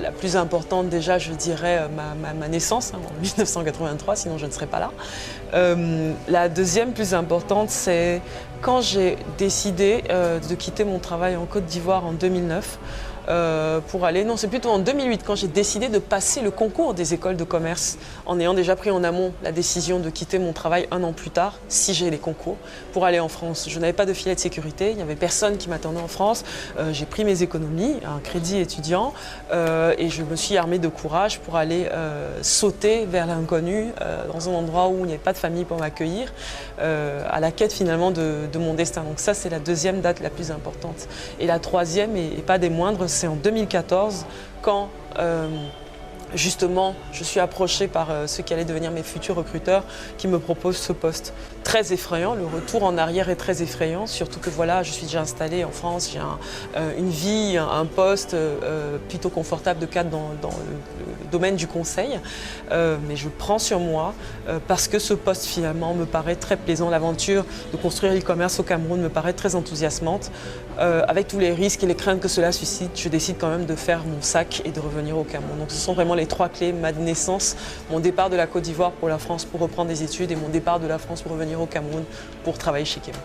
La plus importante déjà, je dirais ma naissance en 1983, sinon je ne serais pas là. La deuxième plus importante, c'est quand j'ai décidé de quitter mon travail en Côte d'Ivoire en 2009 pour aller, non c'est plutôt en 2008 quand j'ai décidé de passer le concours des écoles de commerce en ayant déjà pris en amont la décision de quitter mon travail un an plus tard, si j'ai les concours, pour aller en France. Je n'avais pas de filet de sécurité, il n'y avait personne qui m'attendait en France. J'ai pris mes économies, un crédit étudiant et je me suis armée de courage pour aller sauter vers l'inconnu dans un endroit où il n'y avait pas de famille pour m'accueillir, à la quête finalement de mon destin. Donc ça c'est la deuxième date la plus importante. Et la troisième, et pas des moindres, c'est en 2014 quand justement je suis approchée par ceux qui allaient devenir mes futurs recruteurs qui me proposent ce poste. Très effrayant, le retour en arrière est très effrayant, surtout que voilà, je suis déjà installée en France, j'ai une vie, un poste plutôt confortable de cadre dans le domaine du conseil, mais je prends sur moi parce que ce poste finalement me paraît très plaisant, l'aventure de construire l'e-commerce au Cameroun me paraît très enthousiasmante, avec tous les risques et les craintes que cela suscite, je décide quand même de faire mon sac et de revenir au Cameroun. Donc ce sont vraiment les trois clés, ma naissance, mon départ de la Côte d'Ivoire pour la France pour reprendre des études et mon départ de la France pour revenir au Cameroun pour travailler chez Kema.